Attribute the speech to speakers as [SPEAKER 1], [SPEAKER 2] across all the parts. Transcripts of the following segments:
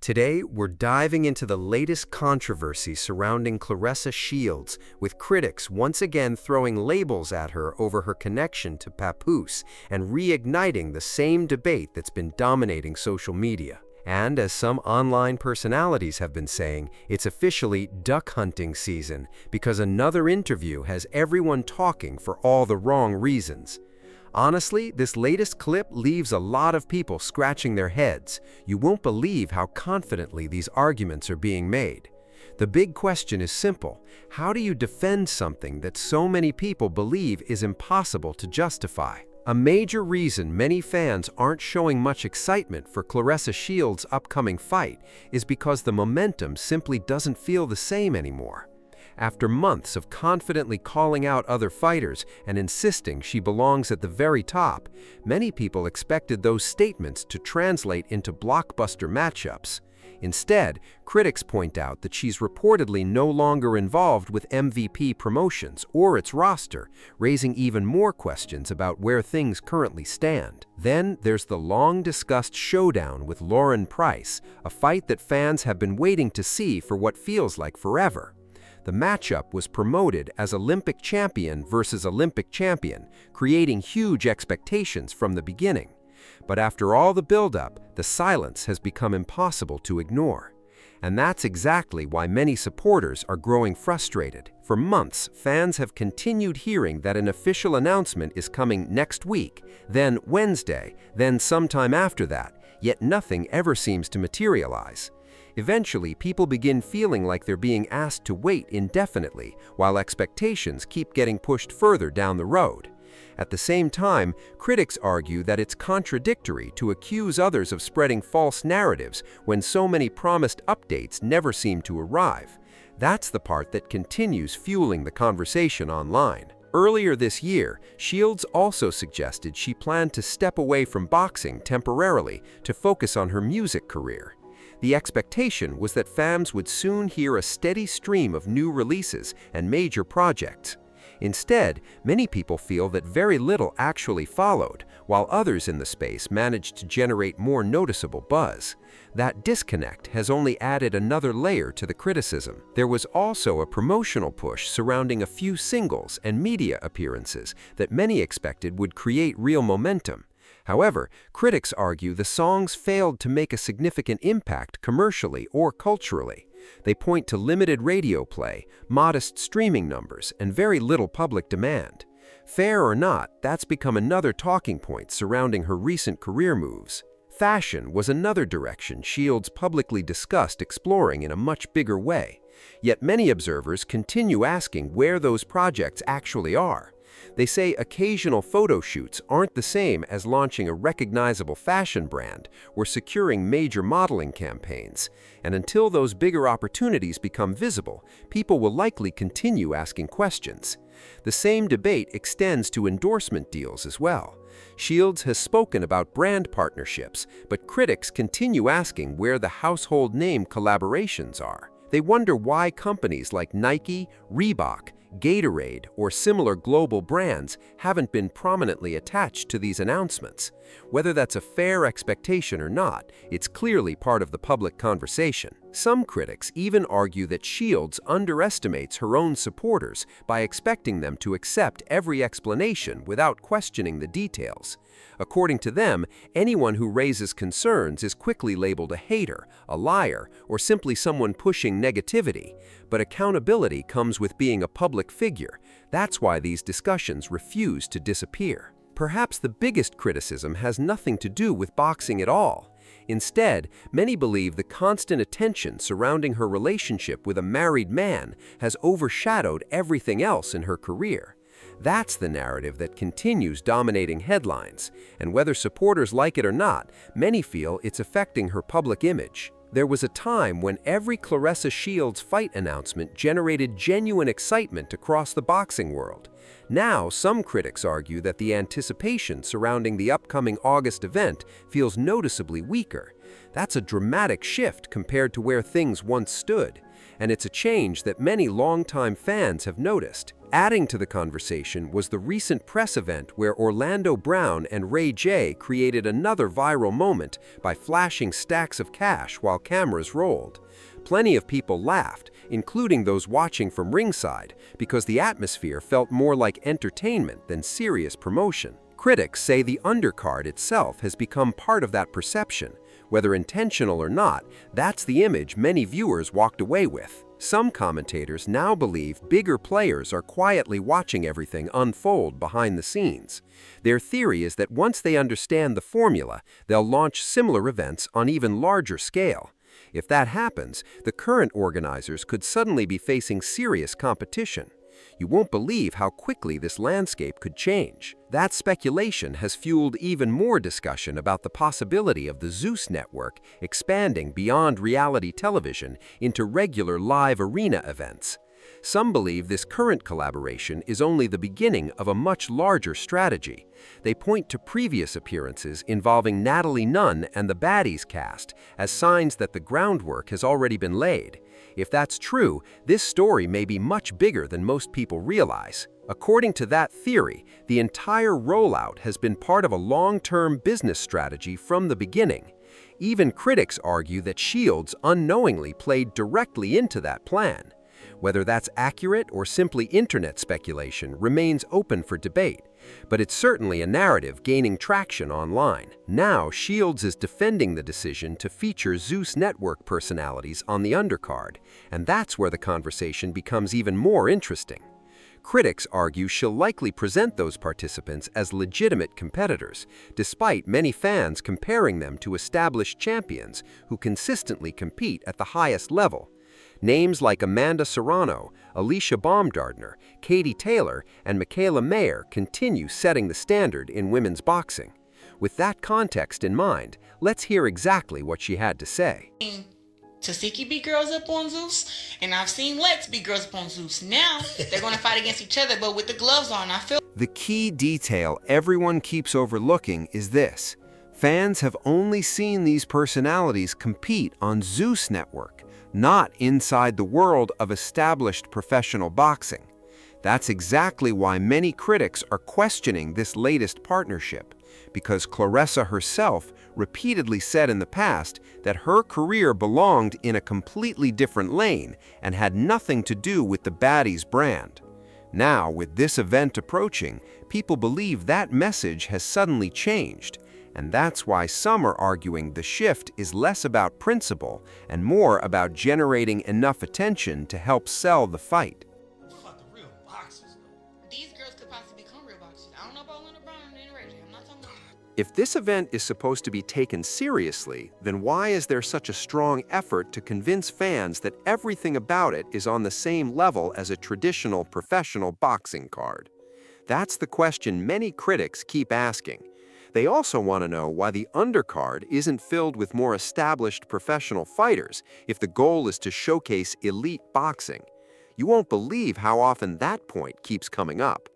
[SPEAKER 1] Today, we're diving into the latest controversy surrounding Claressa Shields, with critics once again throwing labels at her over her connection to Papoose and reigniting the same debate that's been dominating social media. And as some online personalities have been saying, it's officially duck hunting season because another interview has everyone talking for all the wrong reasons. Honestly, this latest clip leaves a lot of people scratching their heads. You won't believe how confidently these arguments are being made. The big question is simple: how do you defend something that so many people believe is impossible to justify? A major reason many fans aren't showing much excitement for Claressa Shields' upcoming fight is because the momentum simply doesn't feel the same anymore. After months of confidently calling out other fighters and insisting she belongs at the very top, many people expected those statements to translate into blockbuster matchups. Instead, critics point out that she's reportedly no longer involved with MVP Promotions or its roster, raising even more questions about where things currently stand. Then there's the long-discussed showdown with Lauren Price, a fight that fans have been waiting to see for what feels like forever. The matchup was promoted as Olympic champion versus Olympic champion, creating huge expectations from the beginning. But after all the build-up, the silence has become impossible to ignore. And that's exactly why many supporters are growing frustrated. For months, fans have continued hearing that an official announcement is coming next week, then Wednesday, then sometime after that, yet nothing ever seems to materialize. Eventually, people begin feeling like they're being asked to wait indefinitely, while expectations keep getting pushed further down the road. At the same time, critics argue that it's contradictory to accuse others of spreading false narratives when so many promised updates never seem to arrive. That's the part that continues fueling the conversation online. Earlier this year, Shields also suggested she planned to step away from boxing temporarily to focus on her music career. The expectation was that fans would soon hear a steady stream of new releases and major projects. Instead, many people feel that very little actually followed, while others in the space managed to generate more noticeable buzz. That disconnect has only added another layer to the criticism. There was also a promotional push surrounding a few singles and media appearances that many expected would create real momentum. However, critics argue the songs failed to make a significant impact commercially or culturally. They point to limited radio play, modest streaming numbers, and very little public demand. Fair or not, that's become another talking point surrounding her recent career moves. Fashion was another direction Shields publicly discussed exploring in a much bigger way. Yet many observers continue asking where those projects actually are. They say occasional photo shoots aren't the same as launching a recognizable fashion brand or securing major modeling campaigns. And until those bigger opportunities become visible, people will likely continue asking questions. The same debate extends to endorsement deals as well. Shields has spoken about brand partnerships, but critics continue asking where the household name collaborations are. They wonder why companies like Nike, Reebok, Gatorade, or similar global brands haven't been prominently attached to these announcements. Whether that's a fair expectation or not, it's clearly part of the public conversation. Some critics even argue that Shields underestimates her own supporters by expecting them to accept every explanation without questioning the details. According to them, anyone who raises concerns is quickly labeled a hater, a liar, or simply someone pushing negativity. But accountability comes with being a public figure. That's why these discussions refuse to disappear. Perhaps the biggest criticism has nothing to do with boxing at all. Instead, many believe the constant attention surrounding her relationship with a married man has overshadowed everything else in her career. That's the narrative that continues dominating headlines, and whether supporters like it or not, many feel it's affecting her public image. There was a time when every Claressa Shields fight announcement generated genuine excitement across the boxing world. Now, some critics argue that the anticipation surrounding the upcoming August event feels noticeably weaker. That's a dramatic shift compared to where things once stood, and it's a change that many longtime fans have noticed. Adding to the conversation was the recent press event where Orlando Brown and Ray J created another viral moment by flashing stacks of cash while cameras rolled. Plenty of people laughed, including those watching from ringside, because the atmosphere felt more like entertainment than serious promotion. Critics say the undercard itself has become part of that perception. Whether intentional or not, that's the image many viewers walked away with. Some commentators now believe bigger players are quietly watching everything unfold behind the scenes. Their theory is that once they understand the formula, they'll launch similar events on even larger scale. If that happens, the current organizers could suddenly be facing serious competition. You won't believe how quickly this landscape could change. That speculation has fueled even more discussion about the possibility of the Zeus Network expanding beyond reality television into regular live arena events. Some believe this current collaboration is only the beginning of a much larger strategy. They point to previous appearances involving Natalie Nunn and the Baddies cast as signs that the groundwork has already been laid. If that's true, this story may be much bigger than most people realize. According to that theory, the entire rollout has been part of a long-term business strategy from the beginning. Even critics argue that Shields unknowingly played directly into that plan. Whether that's accurate or simply internet speculation remains open for debate, but it's certainly a narrative gaining traction online. Now, Shields is defending the decision to feature Zeus Network personalities on the undercard, and that's where the conversation becomes even more interesting. Critics argue she'll likely present those participants as legitimate competitors, despite many fans comparing them to established champions who consistently compete at the highest level. Names like Amanda Serrano, Alicia Baumgardner, Katie Taylor, and Michaela Mayer continue setting the standard in women's boxing. With that context in mind, let's hear exactly what she had to say.
[SPEAKER 2] Tasiki beat girls up on Zeus, and I've seen Lex beat girls up on Zeus. Now, they're going to fight against each other, but with the gloves on, I feel...
[SPEAKER 1] The key detail everyone keeps overlooking is this. Fans have only seen these personalities compete on Zeus Network, not inside the world of established professional boxing. That's exactly why many critics are questioning this latest partnership, because Claressa herself repeatedly said in the past that her career belonged in a completely different lane and had nothing to do with the Baddies brand. Now, with this event approaching, people believe that message has suddenly changed, and that's why some are arguing the shift is less about principle and more about generating enough attention to help sell the fight.
[SPEAKER 2] What about the real boxers, though? These girls could possibly become real boxers. I don't know about Orlando Brown and Ray J. I'm not talking about...
[SPEAKER 1] If this event is supposed to be taken seriously, then why is there such a strong effort to convince fans that everything about it is on the same level as a traditional professional boxing card? That's the question many critics keep asking. They also want to know why the undercard isn't filled with more established professional fighters if the goal is to showcase elite boxing. You won't believe how often that point keeps coming up.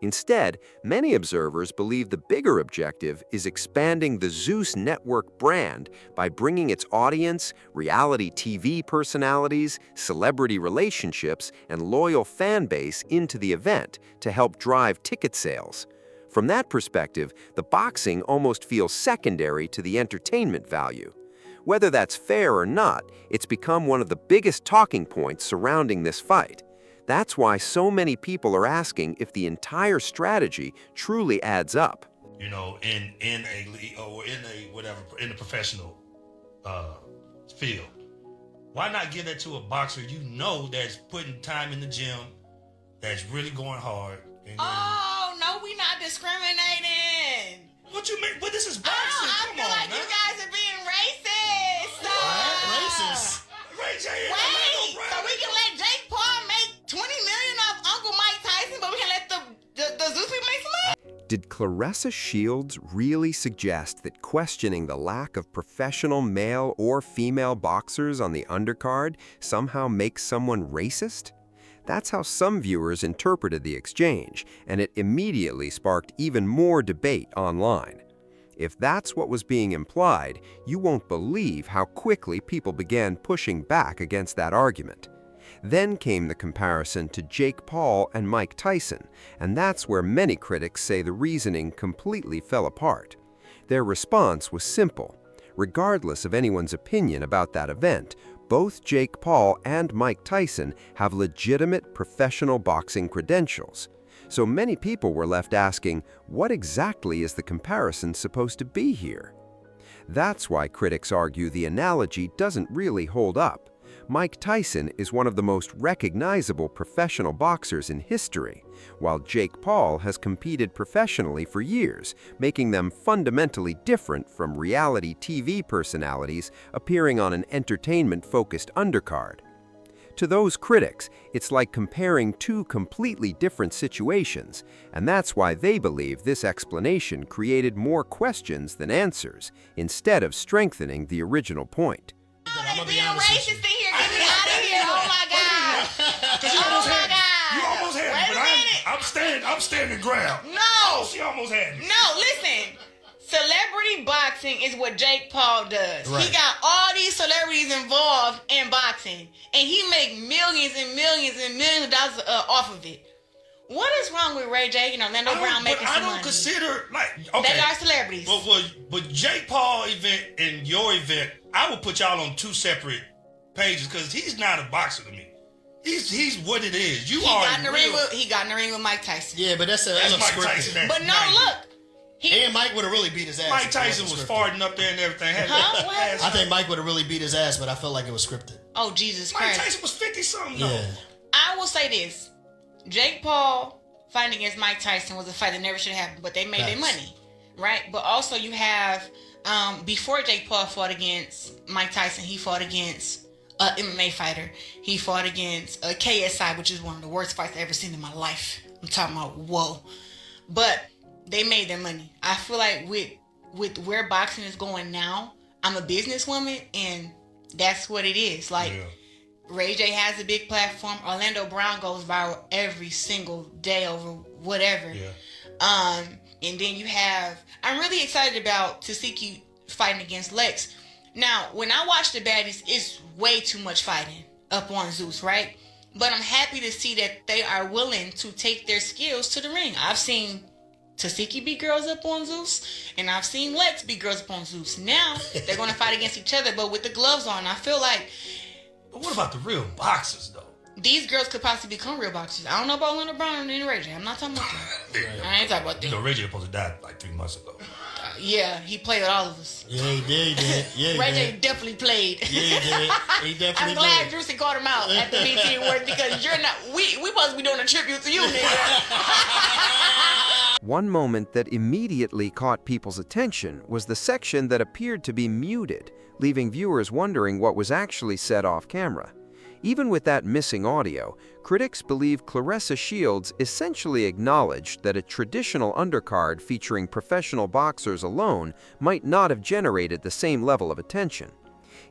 [SPEAKER 1] Instead, many observers believe the bigger objective is expanding the Zeus Network brand by bringing its audience, reality TV personalities, celebrity relationships, and loyal fan base into the event to help drive ticket sales. From that perspective, the boxing almost feels secondary to the entertainment value. Whether that's fair or not, it's become one of the biggest talking points surrounding this fight. That's why so many people are asking if the entire strategy truly adds up.
[SPEAKER 3] You know, in a league or in a whatever, in the professional field. Why not give that to a boxer you know that's putting time in the gym, that's really going hard? And
[SPEAKER 2] Oh, no, we not discriminating.
[SPEAKER 3] what you mean? But this is boxing.
[SPEAKER 2] I
[SPEAKER 3] Come
[SPEAKER 2] feel
[SPEAKER 3] on,
[SPEAKER 2] like
[SPEAKER 3] man.
[SPEAKER 2] you guys are being racist.
[SPEAKER 3] Racist. Ray J.
[SPEAKER 2] Wait, so we can let Jake Paul make $20 million off Uncle Mike Tyson, but we can let the Zeus people make some money?
[SPEAKER 1] Did Claressa Shields really suggest that questioning the lack of professional male or female boxers on the undercard somehow makes someone racist? That's how some viewers interpreted the exchange, and it immediately sparked even more debate online. If that's what was being implied, you won't believe how quickly people began pushing back against that argument. Then came the comparison to Jake Paul and Mike Tyson, and that's where many critics say the reasoning completely fell apart. Their response was simple. Regardless of anyone's opinion about that event, both Jake Paul and Mike Tyson have legitimate professional boxing credentials. So many people were left asking, what exactly is the comparison supposed to be here? That's why critics argue the analogy doesn't really hold up. Mike Tyson is one of the most recognizable professional boxers in history, while Jake Paul has competed professionally for years, making them fundamentally different from reality TV personalities appearing on an entertainment-focused undercard. To those critics, it's like comparing two completely different situations, and that's why they believe this explanation created more questions than answers, instead of strengthening the original point.
[SPEAKER 2] I'm gonna be racist in here. Get me out of here. Oh my God. Oh my God.
[SPEAKER 3] You almost had
[SPEAKER 2] Wait
[SPEAKER 3] me, but I'm standing ground.
[SPEAKER 2] No.
[SPEAKER 3] Oh, she almost had me.
[SPEAKER 2] No, listen. Celebrity boxing is what Jake Paul does.
[SPEAKER 4] Right.
[SPEAKER 2] He got all these celebrities involved in boxing, and he make millions and millions and millions of dollars off of it. What is wrong with Ray J and Orlando Brown making some money?
[SPEAKER 3] I don't consider, okay.
[SPEAKER 2] They are celebrities.
[SPEAKER 3] But Jake Paul event and your event, I would put y'all on two separate pages because he's not a boxer to me. He's what it is.
[SPEAKER 2] He got in the ring with Mike Tyson.
[SPEAKER 4] Yeah, but that's
[SPEAKER 3] Mike
[SPEAKER 4] scripted.
[SPEAKER 3] Tyson.
[SPEAKER 2] But no, look.
[SPEAKER 4] And Mike would have really beat his ass.
[SPEAKER 3] Mike Tyson was farting up there and everything.
[SPEAKER 2] Huh? What?
[SPEAKER 4] I think Mike would have really beat his ass, but I felt like it was scripted.
[SPEAKER 2] Oh, Jesus
[SPEAKER 3] Mike
[SPEAKER 2] Christ.
[SPEAKER 3] Tyson was 50-something though.
[SPEAKER 4] Yeah.
[SPEAKER 2] I will say this. Jake Paul fighting against Mike Tyson was a fight that never should have happened, but they made their money, right? But also you have, before Jake Paul fought against Mike Tyson, he fought against an MMA fighter. He fought against a KSI, which is one of the worst fights I've ever seen in my life. I'm talking about, whoa. But they made their money. I feel like with where boxing is going now, I'm a businesswoman, and that's what it is. Like, yeah. Ray J has a big platform. Orlando Brown goes viral every single day over whatever. Yeah. And then you have, I'm really excited about Tasiki fighting against Lex. Now, when I watch the baddies, it's way too much fighting up on Zeus, right? But I'm happy to see that they are willing to take their skills to the ring. I've seen Tasiki beat girls up on Zeus, and I've seen Lex beat girls up on Zeus. Now, they're going to fight against each other, but with the gloves on. I feel like...
[SPEAKER 3] But what about the real boxers, though?
[SPEAKER 2] These girls could possibly become real boxers. I don't know about Orlando Brown and Ray J. I'm not talking about them. I ain't talking about them.
[SPEAKER 3] You know, Ray J supposed to die like 3 months ago.
[SPEAKER 2] Yeah, he played with all of us.
[SPEAKER 4] Yeah, he did. Yeah,
[SPEAKER 2] Ray J definitely played.
[SPEAKER 4] Yeah, he did. He definitely
[SPEAKER 2] I'm glad Drewsy called him out at the BT Awards because you're not... We supposed to be doing a tribute to you, nigga.
[SPEAKER 1] One moment that immediately caught people's attention was the section that appeared to be muted, leaving viewers wondering what was actually said off camera. Even with that missing audio, critics believe Claressa Shields essentially acknowledged that a traditional undercard featuring professional boxers alone might not have generated the same level of attention.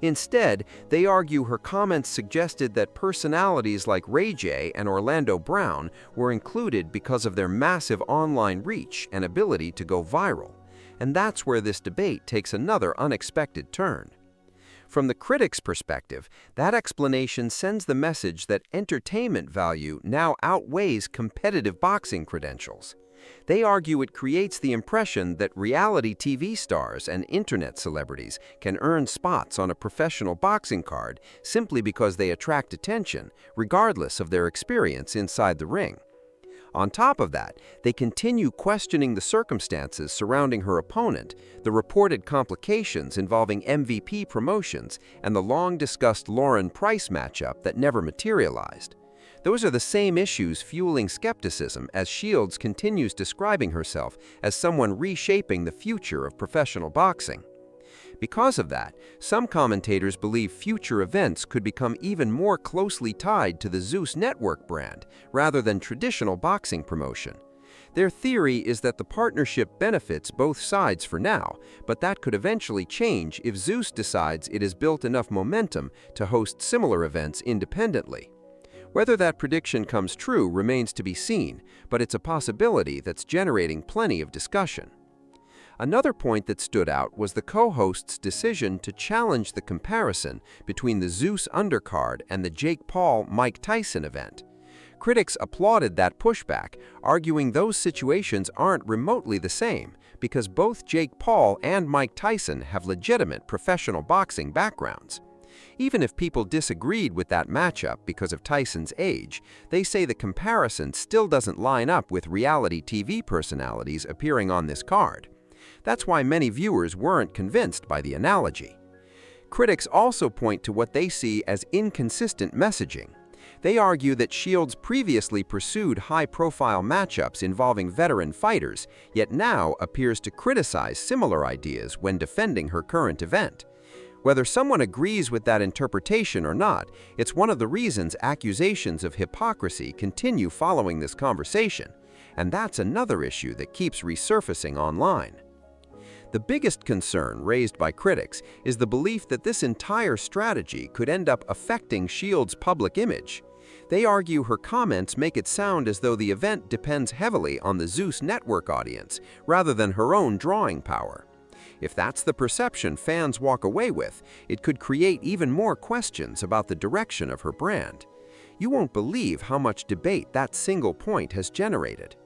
[SPEAKER 1] Instead, they argue her comments suggested that personalities like Ray J and Orlando Brown were included because of their massive online reach and ability to go viral. And that's where this debate takes another unexpected turn. From the critics' perspective, that explanation sends the message that entertainment value now outweighs competitive boxing credentials. They argue it creates the impression that reality TV stars and internet celebrities can earn spots on a professional boxing card simply because they attract attention, regardless of their experience inside the ring. On top of that, they continue questioning the circumstances surrounding her opponent, the reported complications involving MVP promotions, and the long-discussed Lauren Price matchup that never materialized. Those are the same issues fueling skepticism as Shields continues describing herself as someone reshaping the future of professional boxing. Because of that, some commentators believe future events could become even more closely tied to the Zeus Network brand, rather than traditional boxing promotion. Their theory is that the partnership benefits both sides for now, but that could eventually change if Zeus decides it has built enough momentum to host similar events independently. Whether that prediction comes true remains to be seen, but it's a possibility that's generating plenty of discussion. Another point that stood out was the co-host's decision to challenge the comparison between the Zeus Undercard and the Jake Paul-Mike Tyson event. Critics applauded that pushback, arguing those situations aren't remotely the same because both Jake Paul and Mike Tyson have legitimate professional boxing backgrounds. Even if people disagreed with that matchup because of Tyson's age, they say the comparison still doesn't line up with reality TV personalities appearing on this card. That's why many viewers weren't convinced by the analogy. Critics also point to what they see as inconsistent messaging. They argue that Shields previously pursued high-profile matchups involving veteran fighters, yet now appears to criticize similar ideas when defending her current event. Whether someone agrees with that interpretation or not, it's one of the reasons accusations of hypocrisy continue following this conversation, and that's another issue that keeps resurfacing online. The biggest concern raised by critics is the belief that this entire strategy could end up affecting Shields' public image. They argue her comments make it sound as though the event depends heavily on the Zeus Network audience rather than her own drawing power. If that's the perception fans walk away with, it could create even more questions about the direction of her brand. You won't believe how much debate that single point has generated.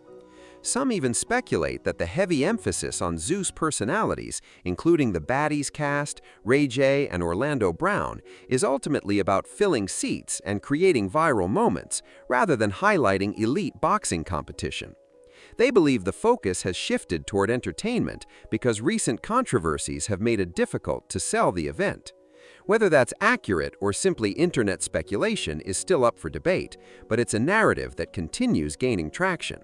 [SPEAKER 1] Some even speculate that the heavy emphasis on Zeus personalities, including the Baddies cast, Ray J, and Orlando Brown, is ultimately about filling seats and creating viral moments, rather than highlighting elite boxing competition. They believe the focus has shifted toward entertainment because recent controversies have made it difficult to sell the event. Whether that's accurate or simply internet speculation is still up for debate, but it's a narrative that continues gaining traction.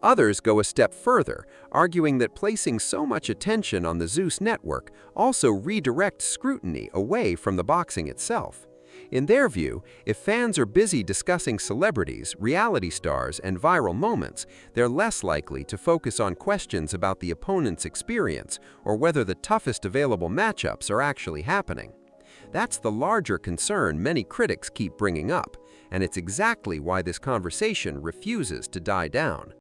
[SPEAKER 1] Others go a step further, arguing that placing so much attention on the Zeus Network also redirects scrutiny away from the boxing itself. In their view, if fans are busy discussing celebrities, reality stars, and viral moments, they're less likely to focus on questions about the opponent's experience or whether the toughest available matchups are actually happening. That's the larger concern many critics keep bringing up, and it's exactly why this conversation refuses to die down.